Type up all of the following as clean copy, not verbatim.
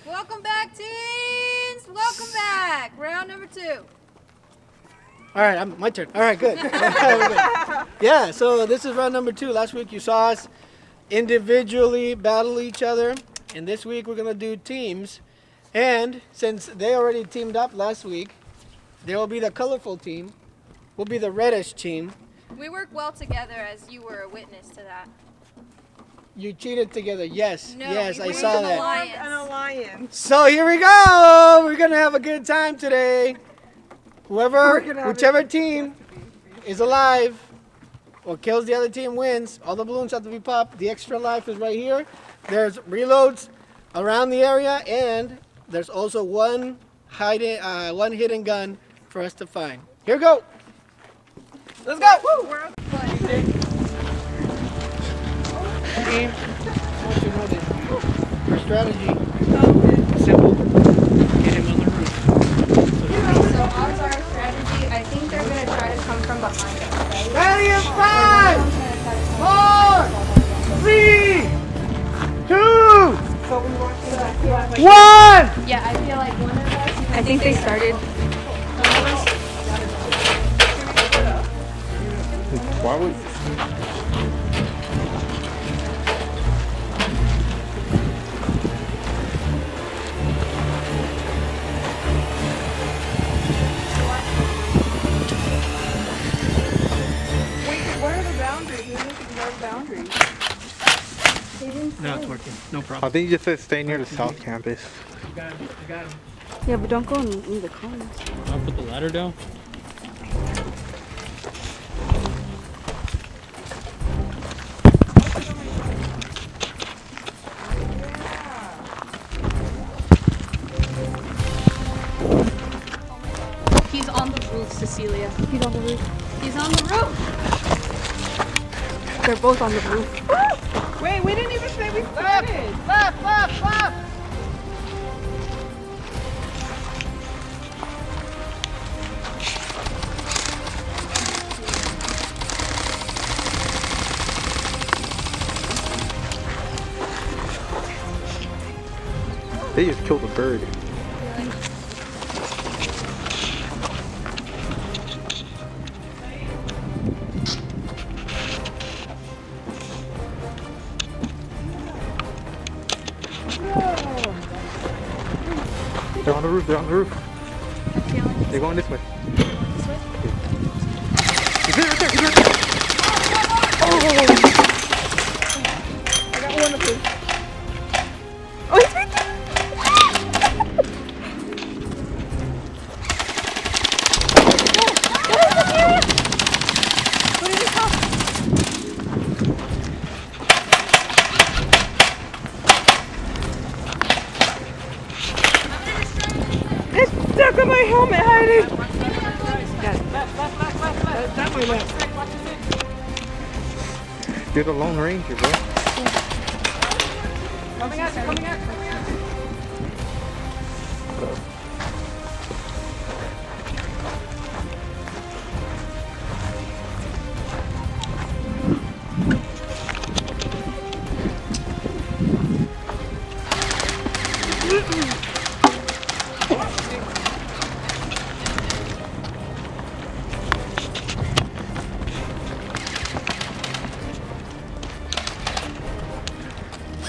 Welcome back, teens. Welcome back. Round number 2. All right, my turn. All right, good. Yeah, so this is round number 2. Last week you saw us individually battle each other, and this week we're gonna do teams. And since they already teamed up last week, there will be the colorful team. We'll be the reddish team. We work well together, as you were a witness to that. You cheated together. Yes, No, yes, we I formed saw an that. alliance. An alliance. So here we go. We're gonna have a good time today. Whichever team is alive or kills the other team wins. All the balloons have to be popped. The extra life is right here. There's reloads around the area, and there's also one hidden gun for us to find. Here we go. Let's go. Woo. Team, I want you to know this. Our strategy is simple. Get him on the roof. So ours, our strategy, I think they're going to try to come from behind us, right? Ready in 5, 4, 3, 2, So we want to 1. Yeah, I feel like one of us. I think they started. Why would? Where are the boundaries? We need to know the boundaries. No, it's working. No I problem. think you just said stay near the South Campus. You got it. You got it. Yeah, but don't go in the comments. I'll put the ladder down. He's on the roof, Cecilia. He's on the roof. He's on the roof. They're both on the roof. Wait, we didn't even say we started. Left, left, left. They just killed a bird. They're on the roof. They're on the roof. They're going this way. He's right there. He's right there. I got one of them. Oh, he's right there. It's stuck on my helmet, Heidi. That way left. You're the Lone Ranger, bro. Coming at you, coming at you.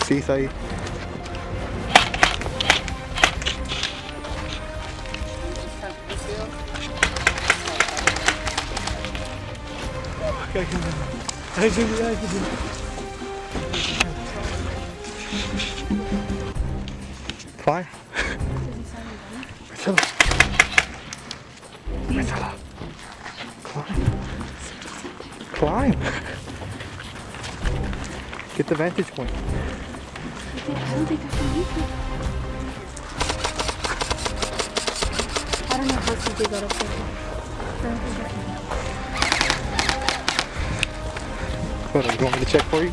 See, Saeed? Fly. Marcelo. Marcelo. Climb. Get the vantage point. I don't know how they got up there. What, you want me to check for you?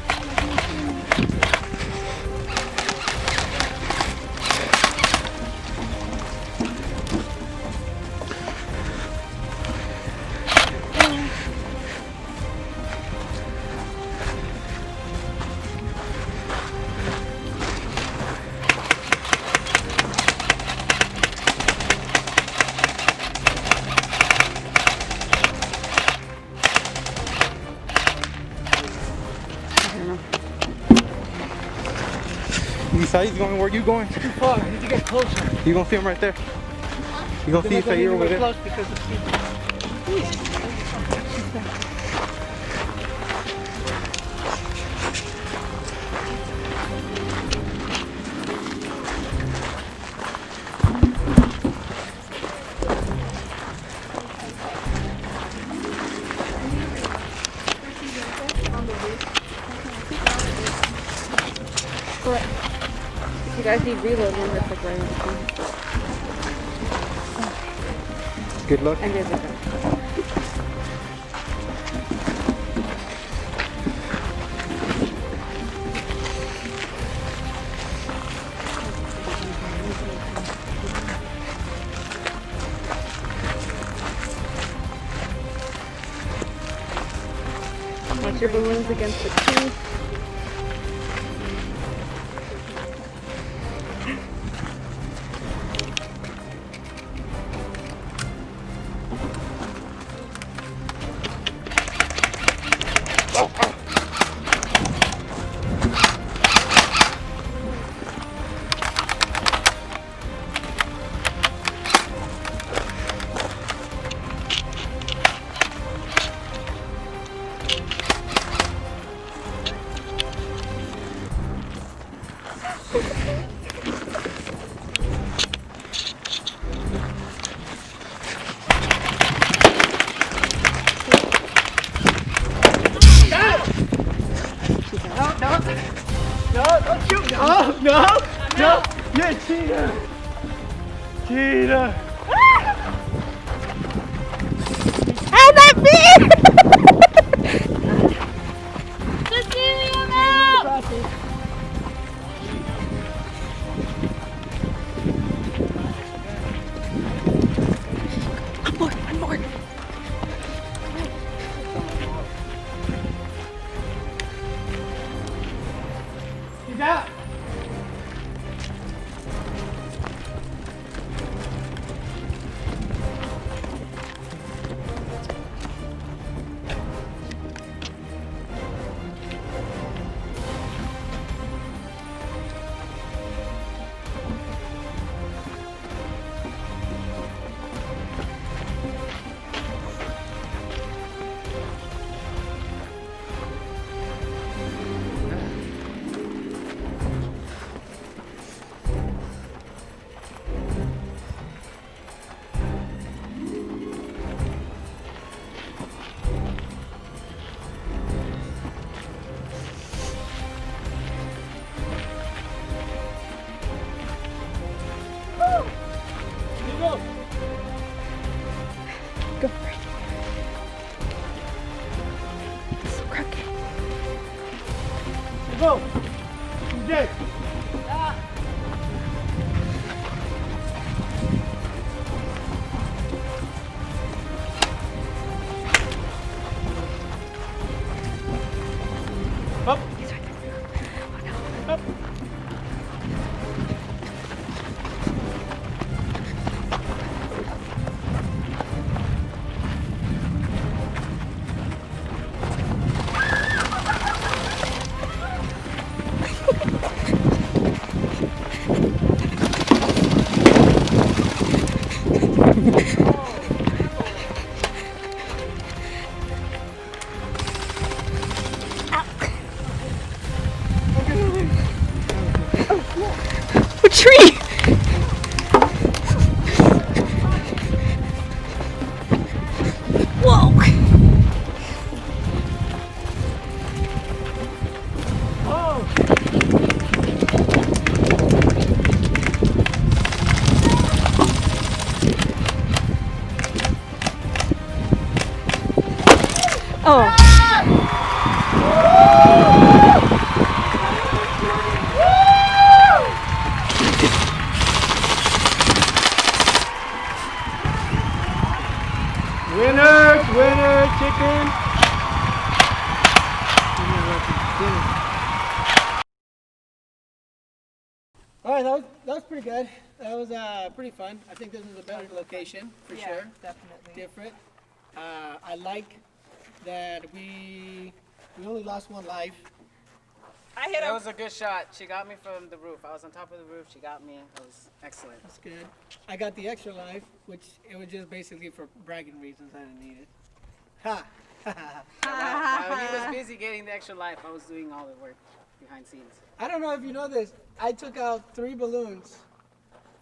Besides, where you going? Too far. I need to get closer. You gonna see him right there? You gonna see if you're over there? Close because of people. If you guys need reload, then that's like right on the corner. Good luck. And there's a gun. Watch your balloons against the tree. No, don't shoot. No. You're a cheater. Cheater. I'm not me! Cecilia, no! I'm bored. He's out. Go for it. It's so crooked. Go. He's dead. Up. Up. A tree! Whoa! Oh. Winner, chicken. All right, that was pretty good. That was pretty fun. I think this is a better location for sure. Definitely. Different. I like that we only lost one life. I hit That him. was a good shot. She got me from the roof. I was on top of the roof. She got me. It was excellent. That's good. I got the extra life, which it was just basically for bragging reasons. I didn't need it. Ha! While he was busy getting the extra life, I was doing all the work behind scenes. I don't know if you know this. I took out 3 balloons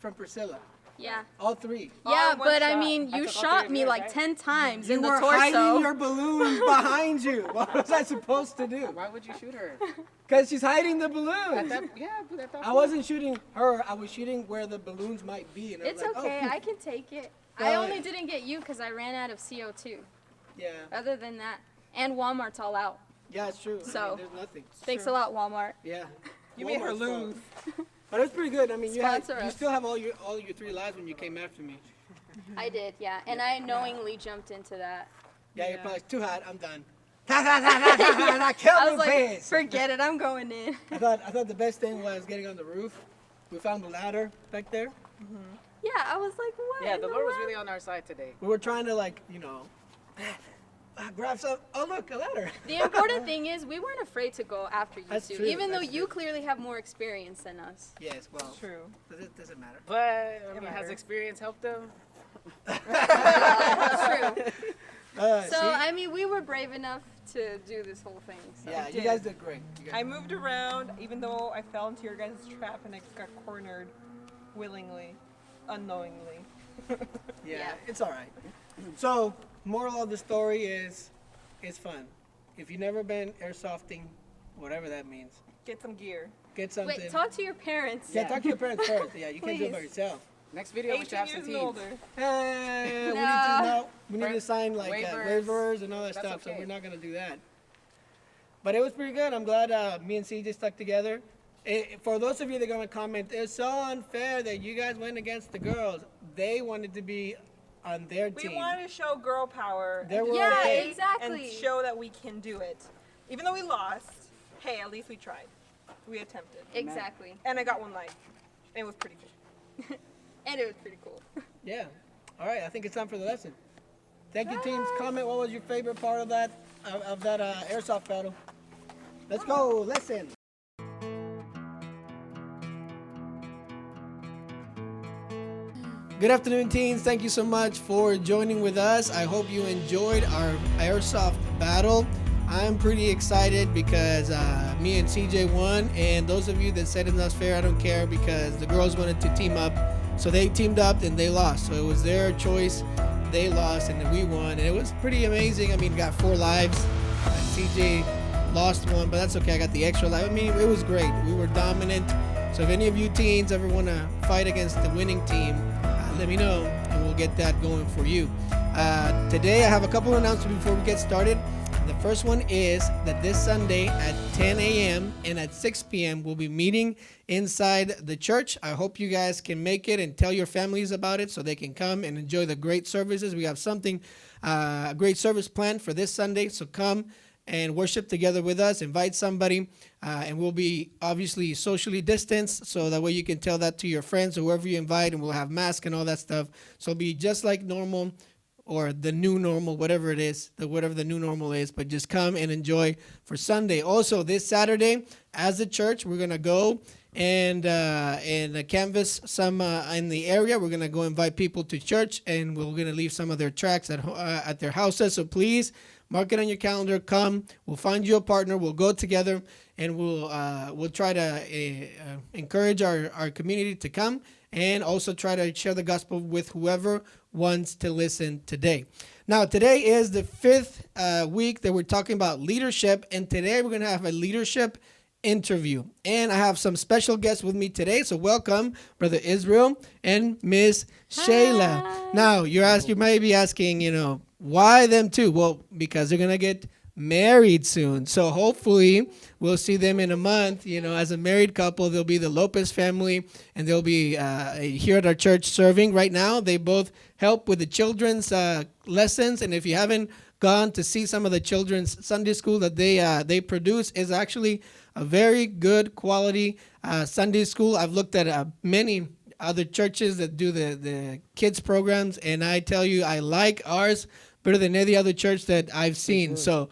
from Priscilla. Yeah. All 3. Yeah, one but I shot. mean, you took all shot three me of yours, like right? 10 times You in the were torso. hiding your balloons behind you. What was I supposed to do? Why would you shoot her? Because she's hiding the At balloons. that, yeah, but at that I point- wasn't shooting her. I was shooting where the balloons might be. And I It's was like, okay. Oh, I can take it. Oh, I yeah. only didn't get you because I ran out of CO2. yeah. Other than that, and Walmart's all out. Yeah, it's true. So- there's nothing. Thanks a lot, Walmart. Yeah. You made her Walmart's fault. lose. But it's pretty good. I mean, you Sponsor us. still have all your 3 lives when you came after me. I did, yeah. And I knowingly jumped into that. Yeah, you're probably too hot. I'm done. Kill I me, was like, please. forget it, I'm going in. I thought the best thing was getting on the roof. We found the ladder back there. Yeah, I was like, what? Yeah, in the Lord was world? really on our side today. We were trying to grab some. Oh look, a ladder. The important thing is we weren't afraid to go after you That's two, true, even though that's you true. clearly have more experience than us. Yes, well, True. doesn't matter. But, I mean, has matters. experience helped them? True. So, See? I mean, we were brave enough to do this whole thing. So. Yeah, you did. guys did great. I moved around, even though I fell into your guys' trap and I got cornered willingly, unknowingly. Yeah, it's all right. So, moral of the story is, it's fun. If you've never been airsofting, whatever that means, Get some gear. get something. Wait, talk to your parents. Yeah, talk to your parents first. Yeah, you can't do it by Please. yourself. Next video, we should 18 have some years and teens. older. Hey, No. we need to sign like Waivers. waivers and all that That's stuff. So okay. we're not gonna do that. But it was pretty good. I'm glad me and CJ stuck together. For those of you that are gonna comment, it's so unfair that you guys went against the girls. They wanted to be on their We team. wanted to show girl power. They and were Yeah, okay. exactly. And show that we can do it. Even though we lost, hey, at least we tried. We attempted. Exactly. And I got 1 life. It was pretty good. And it was pretty cool. Yeah. All right. I think it's time for the lesson. Thank you, teams. Comment what was your favorite part of that airsoft battle. Let's go. Lesson. Good afternoon, teens. Thank you so much for joining with us. I hope you enjoyed our airsoft battle. I'm pretty excited because me and CJ won, and those of you that said it's not fair, I don't care because the girls wanted to team up. So they teamed up and they lost. So it was their choice. They lost and then we won. And it was pretty amazing. I mean, got 4 lives. CJ lost 1, but that's okay. I got the extra life. I mean, it was great. We were dominant. So if any of you teens ever want to fight against the winning team, let me know and we'll get that going for you. Today I have a couple of announcements before we get started. The first one is that this Sunday at 10 a.m. and at 6 p.m. we'll be meeting inside the church. I hope you guys can make it and tell your families about it so they can come and enjoy the great services. We have something, a great service planned for this Sunday. So come and worship together with us. Invite somebody, and we'll be obviously socially distanced, so that way you can tell that to your friends, whoever you invite, and we'll have masks and all that stuff. So it'll be just like normal, or the new normal, whatever it is, whatever the new normal is. But just come and enjoy for Sunday. Also, this Saturday, as a church, we're gonna go and canvas some in the area. We're gonna go invite people to church, and we're gonna leave some of their tracts at their houses. So please. Mark it on your calendar. Come. We'll find you a partner. We'll go together, and we'll try to encourage our community to come, and also try to share the gospel with whoever wants to listen today. Now, today is the 5th week that we're talking about leadership, and today we're going to have a leadership interview. And I have some special guests with me today. So welcome, Brother Israel and Miss Shayla. Now, you may be asking, why them two? Well, because they're going to get married soon. So hopefully we'll see them in a month. As a married couple, they'll be the Lopez family, and they'll be here at our church serving. Right now, they both help with the children's lessons. And if you haven't gone to see some of the children's Sunday school that they produce, is actually a very good quality Sunday school. I've looked at many other churches that do the kids programs, and I tell you, I like ours better than any other church that I've seen. So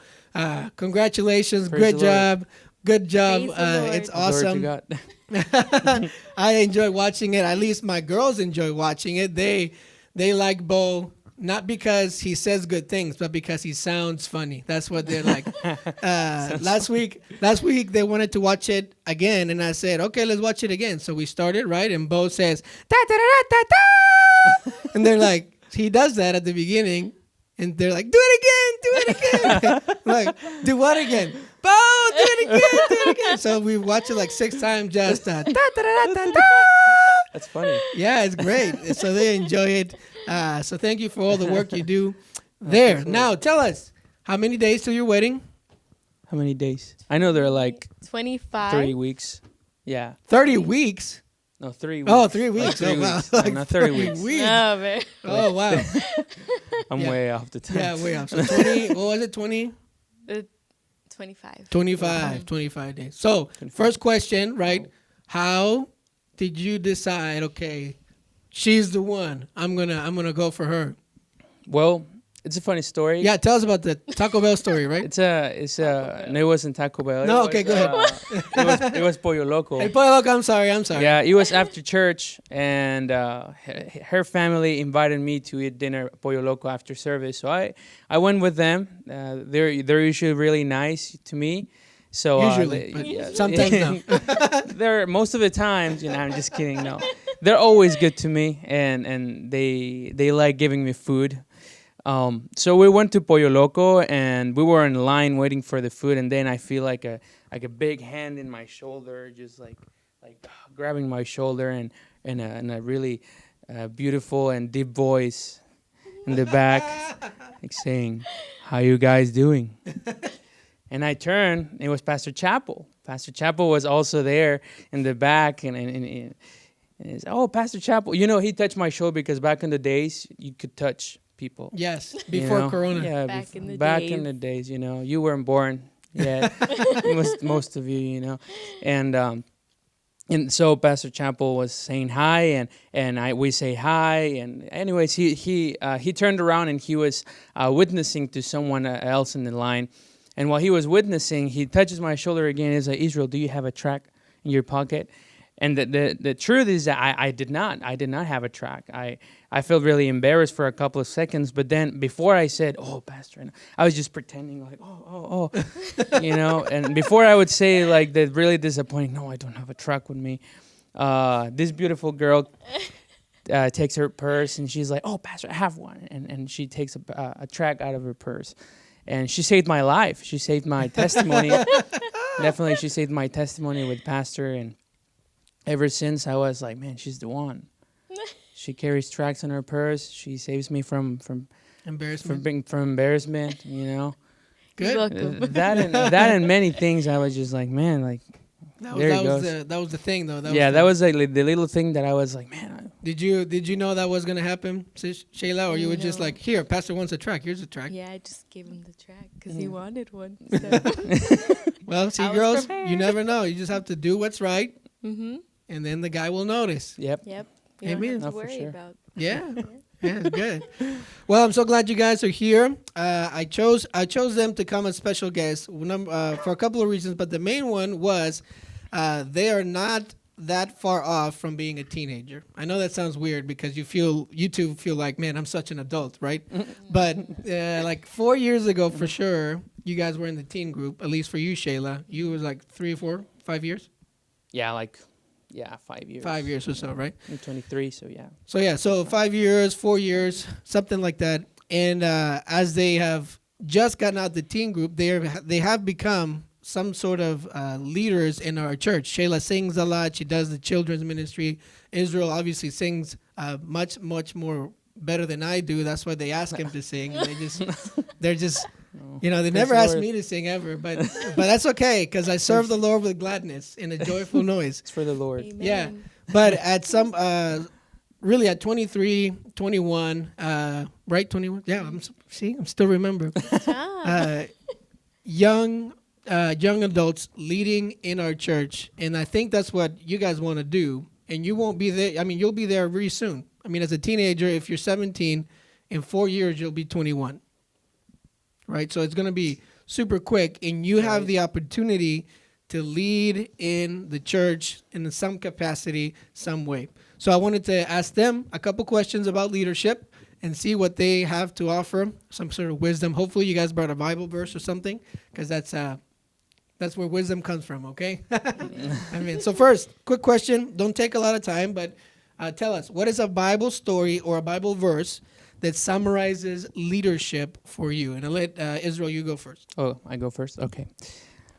congratulations. Praise Great the Lord. job. Good job. Praise the Lord. It's Glory to awesome. God. I enjoy watching it. At least my girls enjoy watching it. They like Bo not because he says good things, but because he sounds funny. That's what they're like. Last week they wanted to watch it again, and I said, okay, let's watch it again. So we started, right? And Bo says, da da da da da, and they're like, he does that at the beginning, and they're like, do it again. I'm like, do what again? Bo, do it again. So we watched it like 6 times, just da da da da da da. That's funny. Yeah, it's great. So they enjoy it. So thank you for all the work you do there. Now, tell us, how many days till your wedding? How many days? I know they're like 25. 30 weeks. Yeah. 30 weeks? No, 3 weeks. Oh, 3 weeks. Like 3 Oh, wow. weeks. No, Like not 30 weeks. Oh, man. Oh, wow. I'm Yeah. way off the time. Yeah, way off. So 20, what was it, 20? 25. 25 days. So, first question, right? How did you decide, okay, she's the one. I'm gonna go for her. Well, it's a funny story. Yeah, tell us about the Taco Bell story, right? No, it wasn't Taco Bell. No, It okay, was, go ahead. It was Pollo Loco. Hey, Pollo Loco, I'm sorry. Yeah, it was after church, and her family invited me to eat dinner at Pollo Loco after service. So I went with them. They're usually really nice to me. So Usually, but sometimes no. They're most of the times, I'm just kidding. No, they're always good to me, and they like giving me food. So we went to Pollo Loco, and we were in line waiting for the food, and then I feel like a big hand in my shoulder, just like grabbing my shoulder, and a really beautiful and deep voice in the back, like saying, "How you guys doing?" And I turned, it was Pastor Chappell. Pastor Chappell was also there in the back, and he's, "Oh, Pastor Chappell." He touched my shoulder because back in the days, you could touch people. Yes, before Corona. Yeah, Back in the days, you weren't born yet. most of you, and so Pastor Chappell was saying hi, and we say hi, and anyways, he turned around and he was witnessing to someone else in the line, and while he was witnessing, he touches my shoulder again. He's like, "Israel, do you have a tract in your pocket?" And the truth is that I did not have a tract. I felt really embarrassed for a couple of seconds, but then before I said, "Oh, Pastor," and I was just pretending like, oh, and before I would say like the really disappointing, "No, I don't have a tract with me," this beautiful girl takes her purse and she's like, "Oh, Pastor, I have one," and she takes a tract out of her purse. And she saved my life. She saved my testimony. Definitely, she saved my testimony with Pastor. And ever since, I was like, man, she's the one. She carries tracts in her purse. She saves me from Embarrassment. From embarrassment. Good. That and many things. I was just like, man, like That was the thing, though. That was like the little thing that I was like, man. Did you know that was gonna happen, Shayla, or you were just like, here, Pastor wants a track. Here's a track. Yeah, I just gave him the track because he wanted one. So. Well, see, I was girls, prepared. you never know. You just have to do what's right, Mm-hmm. and then the guy will notice. Yep. You Amen. don't have No, to for worry sure. about. Yeah. Yeah, it's good. Well, I'm so glad you guys are here. I chose them to come as special guests for a couple of reasons, but the main one was they are not that far off from being a teenager. I know that sounds weird because you two feel like, man, I'm such an adult, right? But like 4 years ago, for sure, you guys were in the teen group. At least for you, Shayla, you was like 3 or 4, 5 years. Yeah, 5 years. 5 years or so, right? I'm 23, so yeah. So 5 years, 4 years, something like that. And as they have just gotten out the teen group, they have become some sort of leaders in our church. Shayla sings a lot. She does the children's ministry. Israel obviously sings much more better than I do. That's why they ask him to sing. They're just. They never ask me to sing ever, but that's okay because I serve the Lord with gladness and a joyful noise. It's for the Lord. Amen. Yeah, but at some, really at 23, 21, right, 21? Yeah, I'm still remember. Young adults leading in our church, and I think that's what you guys want to do, and you won't be there. I mean, you'll be there very soon. I mean, as a teenager, if you're 17, in 4 years, you'll be 21. Right, so it's going to be super quick, and you have the opportunity to lead in the church in some capacity, some way. So I wanted to ask them a couple questions about leadership and see what they have to offer, some sort of wisdom. Hopefully you guys brought a Bible verse or something, because that's where wisdom comes from, okay? I mean, so first, quick question. Don't take a lot of time, but tell us, what is a Bible story or a Bible verse that summarizes leadership for you? And I'll let Israel, you go first. Oh, I go first? Okay.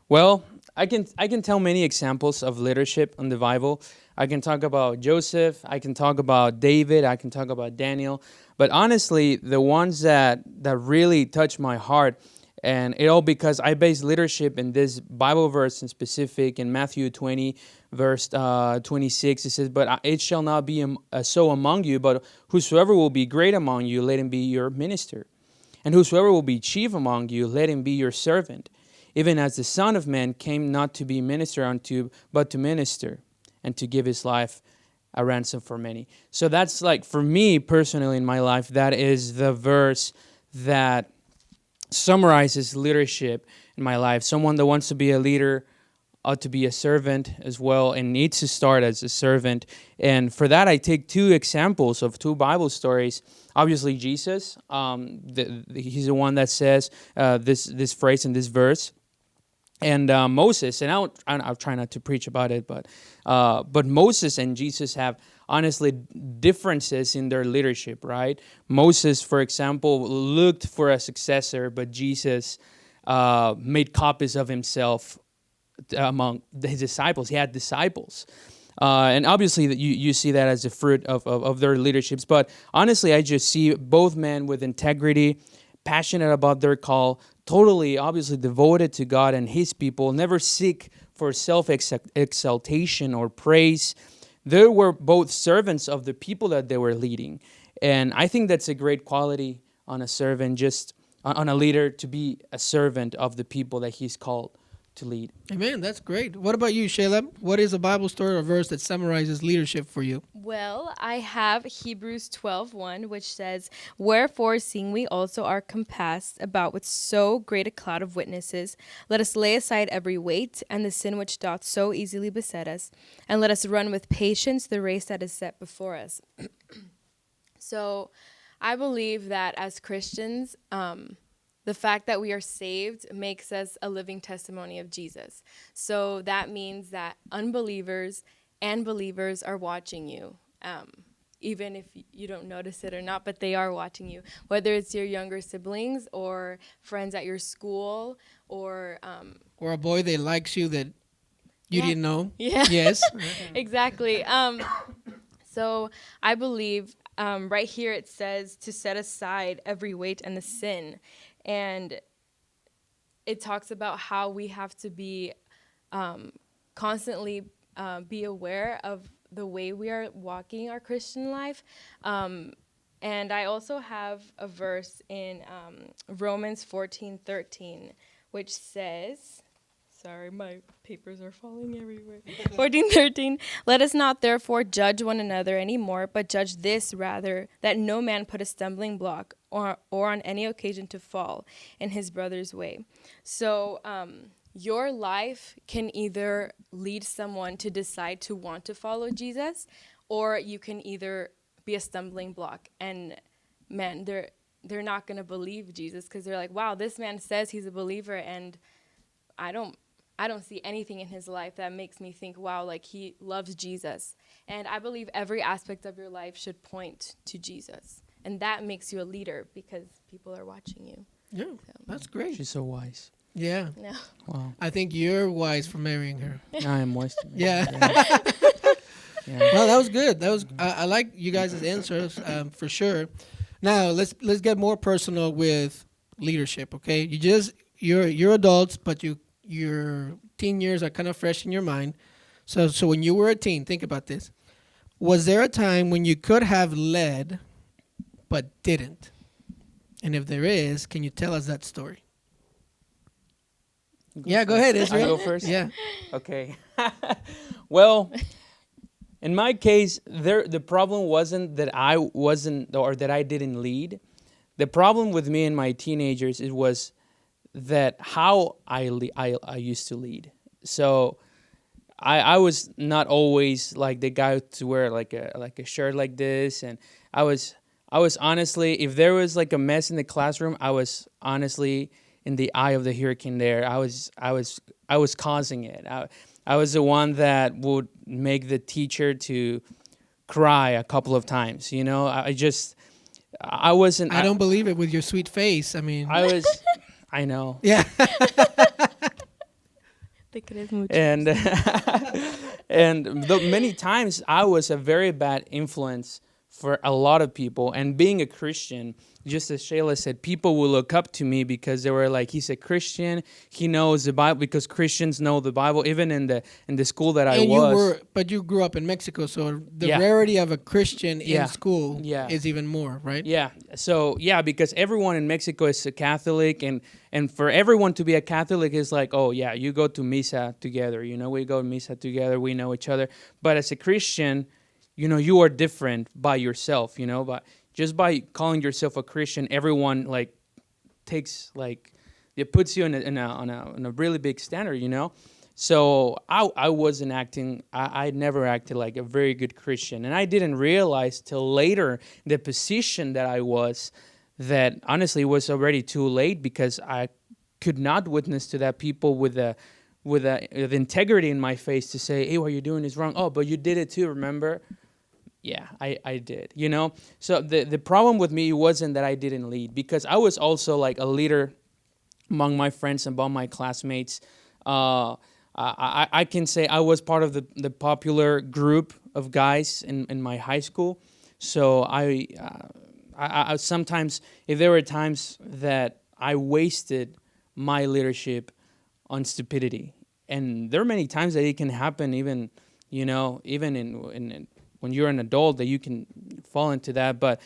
Well, I can tell many examples of leadership in the Bible. I can talk about Joseph, I can talk about David, I can talk about Daniel. But honestly, the ones that really touch my heart, and it all because I base leadership in this Bible verse in specific in Matthew 20, verse 26. It says, "But it shall not be so among you, but whosoever will be great among you, let him be your minister. And whosoever will be chief among you, let him be your servant. Even as the Son of Man came not to be minister unto, but to minister, and to give his life a ransom for many." So that's like, for me personally in my life, that is the verse that summarizes leadership in my life. Someone that wants to be a leader ought to be a servant as well, and needs to start as a servant. And for that, I take two examples of two Bible stories. Obviously, Jesus, he's the one that says this phrase in this verse. And Moses, and I'll try not to preach about it, but Moses and Jesus have honestly differences in their leadership, right? Moses, for example, looked for a successor, but Jesus made copies of himself among his disciples. He had disciples. And obviously you see that as a fruit of their leaderships. But honestly, I just see both men with integrity, passionate about their call, totally, obviously devoted to God and his people, never seek for self-exaltation or praise. They were both servants of the people that they were leading. And I think that's a great quality on a servant, just on a leader, to be a servant of the people that he's called to lead. Amen. That's great. What about you, Shayla? What is a Bible story or verse that summarizes leadership for you? Well, I have Hebrews 12:1, which says, "Wherefore, seeing we also are compassed about with so great a cloud of witnesses, let us lay aside every weight and the sin which doth so easily beset us, and let us run with patience the race that is set before us." So I believe that as Christians, the fact that we are saved makes us a living testimony of Jesus. So that means that unbelievers and believers are watching you, even if you don't notice it or not, but they are watching you, whether it's your younger siblings or friends at your school or a boy that likes you that you didn't know. Yeah. Yes. Exactly. So I believe right here it says to set aside every weight and the sin. And it talks about how we have to be constantly be aware of the way we are walking our Christian life. And I also have a verse in Romans 14:13, which says, sorry, my papers are falling everywhere. 14:13, "Let us not therefore judge one another anymore, but judge this rather, that no man put a stumbling block or on any occasion to fall in his brother's way." So your life can either lead someone to decide to want to follow Jesus, or you can either be a stumbling block. And man, they're not going to believe Jesus because they're like, wow, this man says he's a believer, and I don't see anything in his life that makes me think, wow, like he loves Jesus. And I believe every aspect of your life should point to Jesus. And that makes you a leader because people are watching you. Yeah, So. that's great. She's so wise. Yeah. No. Wow. I think you're wise for marrying her. I am wise. Yeah. Yeah. Well, that was good. That was I like you guys' answers for sure. Now let's get more personal with leadership. Okay, you're adults, but your teen years are kind of fresh in your mind. So when you were a teen, think about this. Was there a time when you could have led, but didn't? And if there is, can you tell us that story? Yeah, go ahead, Israel. I go first? Yeah. Okay. Well, in my case, the problem wasn't that I wasn't or that I didn't lead. The problem with me and my teenagers, it was that how I used to lead. So I was not always like the guy to wear like a shirt like this, and I was honestly, if there was like a mess in the classroom, I was honestly in the eye of the hurricane there. I was causing it. I was the one that would make the teacher to cry a couple of times. You know, I wasn't. I don't believe it with your sweet face. I mean, I know. yeah. And many times I was a very bad influence for a lot of people. And being a Christian, just as Shayla said, people will look up to me because they were like, he's a Christian, he knows the Bible, because Christians know the Bible, even in the school that I was. But you grew up in Mexico, so the Yeah. rarity of a Christian Yeah. in school Yeah. is even more, right? Yeah. So, yeah, because everyone in Mexico is a Catholic, and for everyone to be a Catholic is like, oh, yeah, you go to Misa together. You know, we go to Misa together. We know each other. But as a Christian, you know, you are different by yourself, you know. But just by calling yourself a Christian, everyone, like, takes, like, it puts you on a really big standard, you know. So I wasn't acting, I never acted like a very good Christian. And I didn't realize till later the position that I was, that honestly was already too late, because I could not witness to that people with the integrity in my face to say, hey, what you're doing is wrong. Oh, but you did it too, remember? Yeah, I did, you know? So the problem with me wasn't that I didn't lead, because I was also like a leader among my friends and among my classmates. I can say I was part of the popular group of guys in my high school. So I sometimes, if there were times that I wasted my leadership on stupidity, and there are many times that it can happen, even, you know, even in when you're an adult, that you can fall into that. But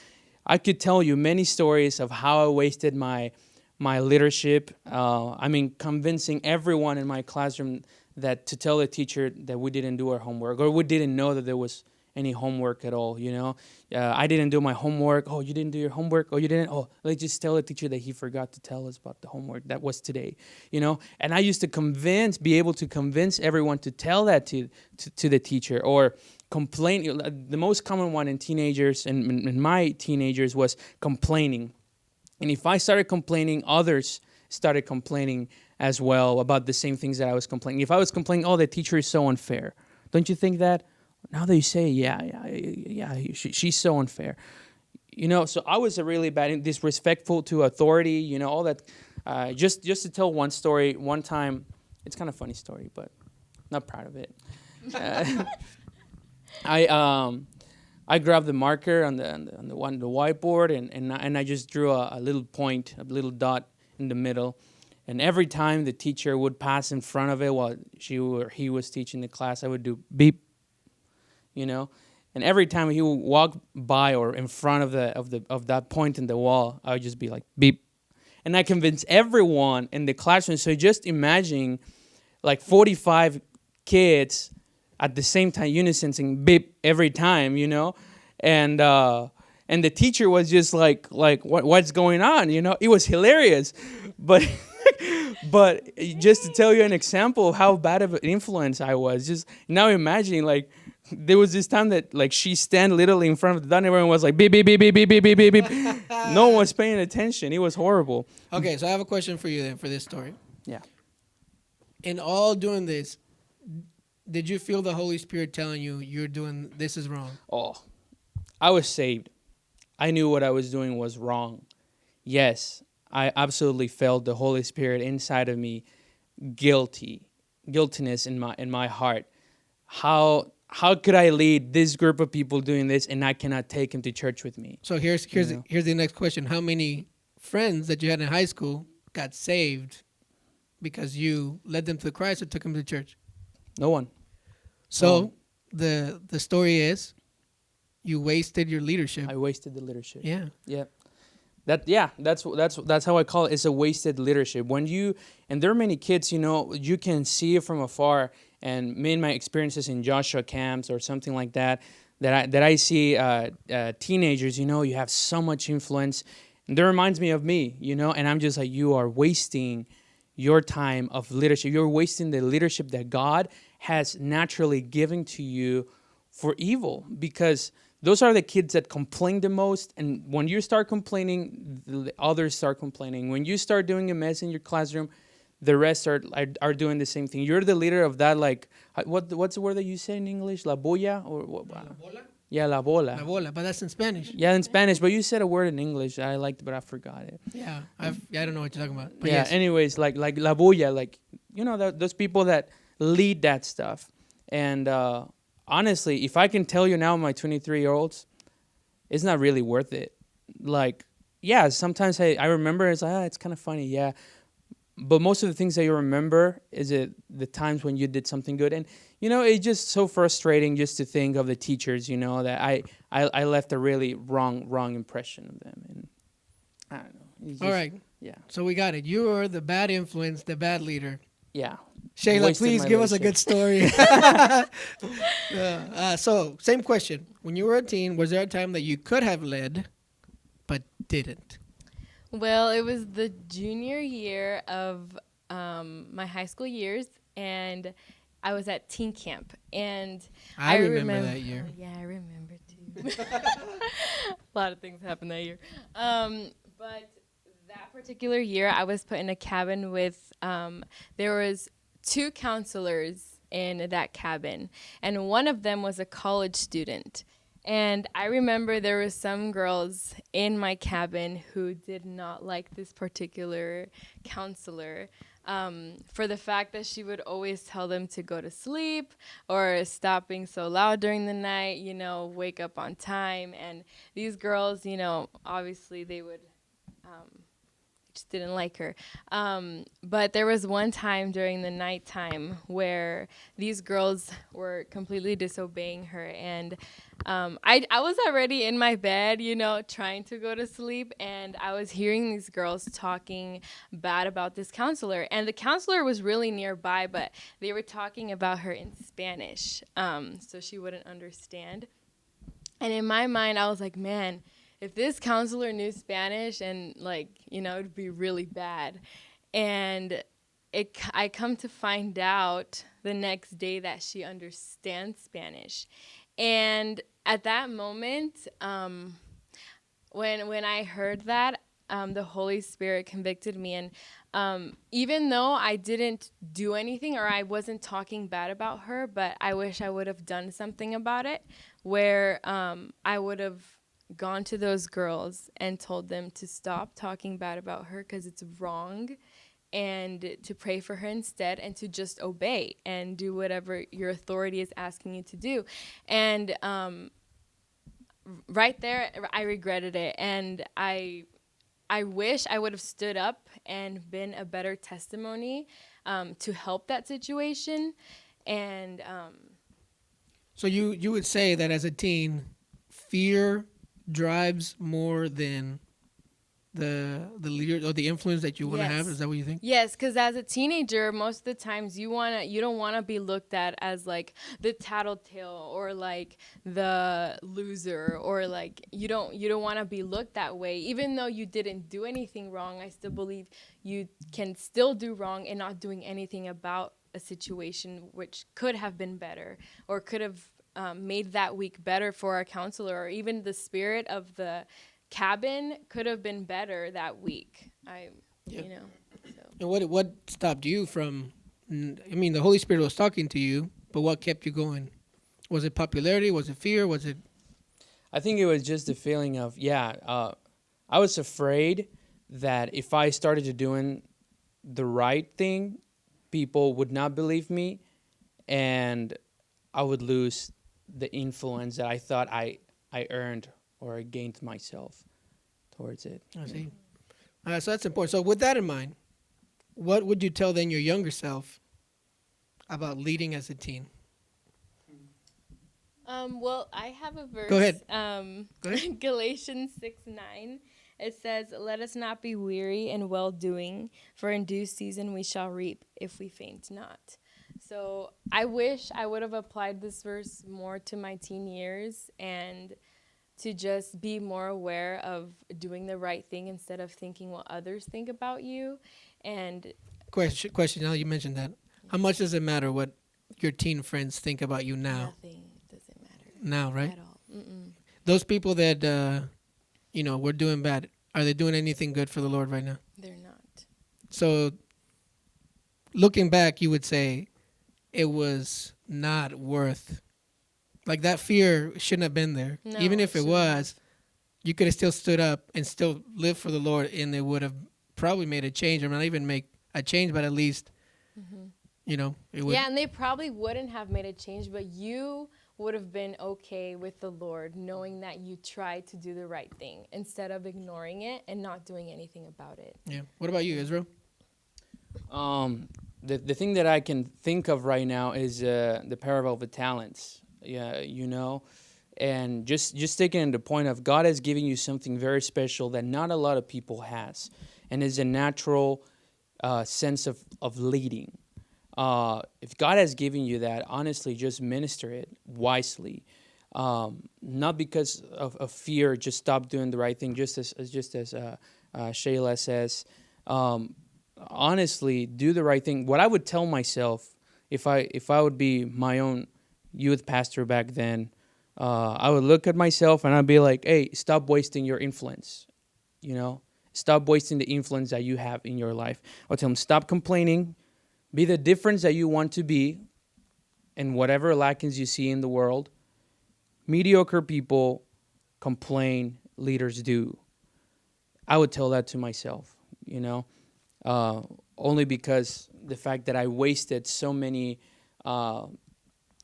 I could tell you many stories of how I wasted my leadership. I mean, convincing everyone in my classroom that to tell the teacher that we didn't do our homework, or we didn't know that there was any homework at all, you know. I didn't do my homework. Oh, you didn't do your homework? Oh, you didn't? Oh, let's just tell the teacher that he forgot to tell us about the homework. That was today, you know. And I used to be able to convince everyone to tell that to the teacher, or complain. The most common one in teenagers and in my teenagers was complaining. And if I started complaining, others started complaining as well about the same things that I was complaining. If I was complaining, oh, the teacher is so unfair. Don't you think that? Now that you say, yeah, she's so unfair. You know, so I was a really bad, disrespectful to authority, you know, all that. Just to tell one story, one time, it's kind of a funny story, but not proud of it. I grabbed the marker on the whiteboard, and I just drew a little point, a little dot in the middle. And every time the teacher would pass in front of it while he was teaching the class, I would do beep, you know. And every time he would walk by or in front of that point in the wall, I would just be like beep. And I convinced everyone in the classroom. So just imagine like 45 kids at the same time, unison saying beep every time, you know. And the teacher was just like what's going on, you know. It was hilarious, but but just to tell you an example of how bad of an influence I was, just now imagining, like, there was this time that, like, she stand literally in front of the door, and everyone was like beep beep beep beep beep beep beep beep beep. No one was paying attention. It was horrible. Okay, so I have a question for you then for this story. Yeah. In all doing this, did you feel the Holy Spirit telling you you're doing this is wrong? Oh, I was saved. I knew what I was doing was wrong. Yes, I absolutely felt the Holy Spirit inside of me, guiltiness in my heart. How could I lead this group of people doing this, and I cannot take him to church with me? So here's the next question: how many friends that you had in high school got saved because you led them to Christ or took them to church? No one. So the story is, you wasted your leadership. I wasted the leadership. Yeah. Yeah. That's how I call it. It's a wasted leadership. And there are many kids, you know, you can see it from afar. And me and my experiences in Joshua camps or something like that I see teenagers, you know, you have so much influence. And that reminds me of me, you know, and I'm just like, you are wasting your time of leadership. You're wasting the leadership that God has naturally given to you for evil, because those are the kids that complain the most. And when you start complaining, the others start complaining. When you start doing a mess in your classroom, the rest are doing the same thing. You're the leader of that. Like, what's the word that you say in English? La boya, or what? La bola? Yeah, la bola. La bola, but that's in Spanish. Yeah, in Spanish, but you said a word in English I liked, but I forgot it. Yeah, I don't know what you're talking about. But Yeah. yes. Anyways, like la boya, like, you know, those people that lead that stuff. And honestly, if I can tell you now, my 23-year-olds, it's not really worth it. Like, yeah, sometimes I remember it's like, it's kind of funny, yeah. But most of the things that you remember is it the times when you did something good. And, you know, it's just so frustrating just to think of the teachers, you know, that I left a really wrong impression of them. And I don't know. Just, All right. Yeah. So we got it. You are the bad influence, the bad leader. Yeah. Shayla, Wasted please my give us a leadership. good story. So, same question. When you were a teen, was there a time that you could have led, but didn't? Well, it was the junior year of my high school years, and I was at teen camp. And I remember that year. Oh, yeah, I remember too. A lot of things happened that year. But that particular year, I was put in a cabin with, there was 2 counselors in that cabin, and one of them was a college student. And I remember there were some girls in my cabin who did not like this particular counselor for the fact that she would always tell them to go to sleep or stop being so loud during the night, you know, wake up on time. And these girls, you know, obviously they would just didn't like her. But there was one time during the nighttime where these girls were completely disobeying her. And I was already in my bed, you know, trying to go to sleep. And I was hearing these girls talking bad about this counselor. And the counselor was really nearby, but they were talking about her in Spanish, so she wouldn't understand. And in my mind, I was like, man, if this counselor knew Spanish, and like, you know, it'd be really bad. And I come to find out the next day that she understands Spanish. And at that moment, when I heard that, the Holy Spirit convicted me. And even though I didn't do anything, or I wasn't talking bad about her, but I wish I would have done something about it, where I would have gone to those girls and told them to stop talking bad about her because it's wrong, and to pray for her instead, and to just obey and do whatever your authority is asking you to do. And right there, I regretted it. And I wish I would have stood up and been a better testimony to help that situation. And So you would say that as a teen, fear drives more than the leader or the influence that you want to have? Is that what you think? Yes, because as a teenager, most of the times you don't want to be looked at as like the tattletale or like the loser, or like you don't want to be looked that way. Even though you didn't do anything wrong, I still believe you can still do wrong and not doing anything about a situation which could have been better, or could have made that week better for our counselor, or even the spirit of the cabin could have been better that week. You know. So. And what stopped you from? I mean, the Holy Spirit was talking to you, but what kept you going? Was it popularity? Was it fear? Was it? I think it was just the feeling of, I was afraid that if I started to doing the right thing, people would not believe me, and I would lose the influence that I thought I earned or I gained myself towards it. I see. So that's important. So with that in mind, what would you tell then your younger self about leading as a teen? Well, I have a verse. Go ahead. Go ahead. Galatians 6:9. It says, "Let us not be weary in well-doing, for in due season we shall reap if we faint not." So I wish I would have applied this verse more to my teen years, and to just be more aware of doing the right thing instead of thinking what others think about you. And Question. Now you mentioned that. How much does it matter what your teen friends think about you now? Nothing doesn't matter Now, right? at all. Mm-mm. Those people that were doing bad, are they doing anything good for the Lord right now? They're not. So, looking back, you would say it was not worth. Like that fear shouldn't have been there. No, Even if it shouldn't was, you could have still stood up and still lived for the Lord, and it would have probably made a change, or not even make a change, but at least, it would. Yeah, and they probably wouldn't have made a change, but you would have been okay with the Lord knowing that you tried to do the right thing instead of ignoring it and not doing anything about it. Yeah. What about you, Israel? The thing that I can think of right now is the parable of the talents. Yeah, and just taking the point of God has given you something very special that not a lot of people has, and is a natural sense of leading. If God has given you that, honestly, just minister it wisely, not because of fear. Just stop doing the right thing. Just as Shayla says, honestly, do the right thing. What I would tell myself if I would be my own youth pastor back then, I would look at myself and I'd be like, hey, stop wasting your influence. Stop wasting the influence that you have in your life. I'll tell them, stop complaining. Be the difference that you want to be in whatever lackings you see in the world. Mediocre people complain, leaders do. I would tell that to myself, only because the fact that I wasted so many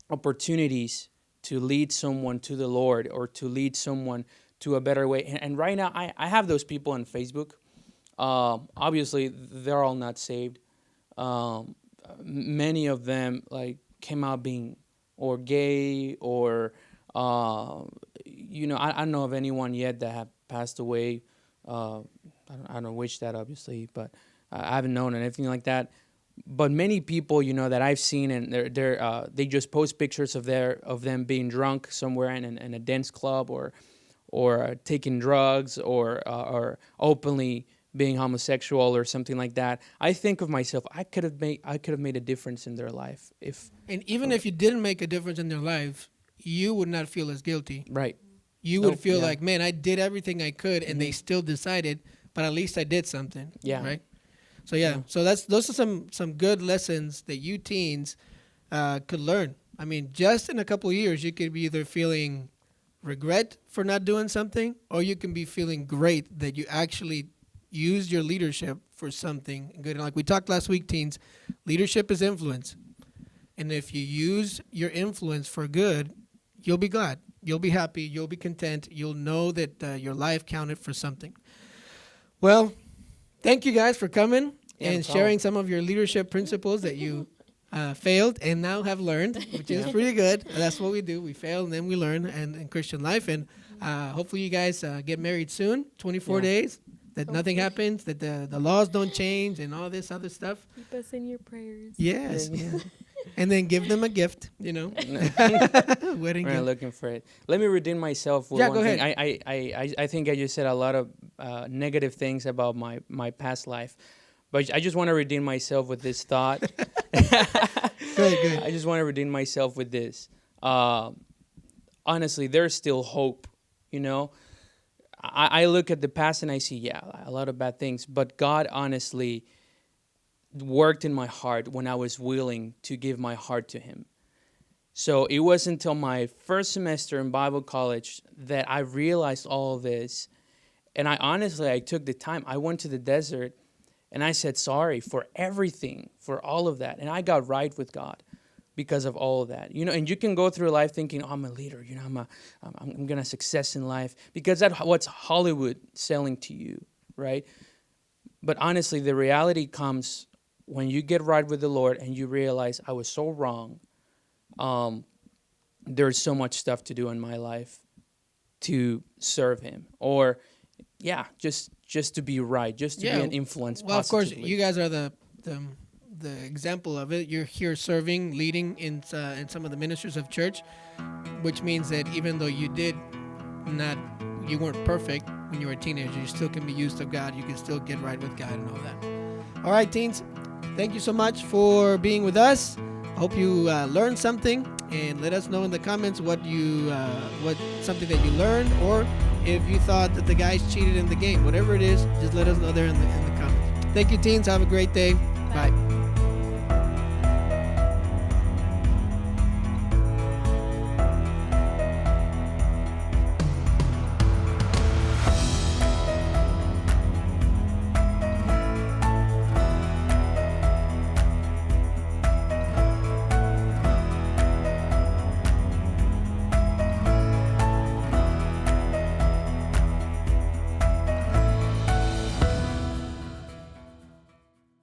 opportunities to lead someone to the Lord or to lead someone to a better way. And right now, I have those people on Facebook. Obviously, they're all not saved. Many of them came out being or gay or I don't know of anyone yet that have passed away. I don't wish that, obviously, but I haven't known anything like that. But many people that I've seen, and they just post pictures of them being drunk somewhere in a dance club or taking drugs or openly being homosexual or something like that. I think of myself, I could have made a difference in their life And even if you didn't make a difference in their life, you would not feel as guilty. Right. You would feel like, man, I did everything I could, and they still decided, but at least I did something. Yeah. Right. So so those are some good lessons that you teens could learn. I mean, just in a couple of years, you could be either feeling regret for not doing something, or you can be feeling great that you actually used your leadership for something good. And like we talked last week, teens, leadership is influence. And if you use your influence for good, you'll be glad. You'll be happy. You'll be content. You'll know that your life counted for something. Well, thank you guys for coming and sharing some of your leadership principles that you failed and now have learned, which is pretty good. That's what we do. We fail and then we learn in Christian life. And hopefully you guys get married soon, 24 days, that nothing happens, that the laws don't change and all this other stuff. Keep us in your prayers. Yes. And then give them a gift, Wedding We're gift. looking for it. Let me redeem myself with Yeah, one go thing. ahead. I think I just said a lot of negative things about my past life. But I just want to redeem myself with this thought. Good. I just want to redeem myself with this. Honestly, there's still hope, I look at the past and I see, a lot of bad things. But God honestly worked in my heart when I was willing to give my heart to Him. So it wasn't until my first semester in Bible college that I realized all of this. And I took the time. I went to the desert and I said sorry for everything, for all of that. And I got right with God because of all of that. And you can go through life thinking, I'm a leader, I'm going to success in life, because that's what's Hollywood selling to you, right? But honestly, the reality comes when you get right with the Lord and you realize I was so wrong. There's so much stuff to do in my life to serve Him, or just to be right, just to be an influence. Well, positively. of course, you guys are the example of it. You're here serving, leading in some of the ministries of church, which means that even though you weren't perfect when you were a teenager, you still can be used of God. You can still get right with God and all that. All right, teens, thank you so much for being with us. I hope you learned something, and let us know in the comments what something that you learned, or if you thought that the guys cheated in the game. Whatever it is, just let us know there in the comments. Thank you, teens. Have a great day. Bye.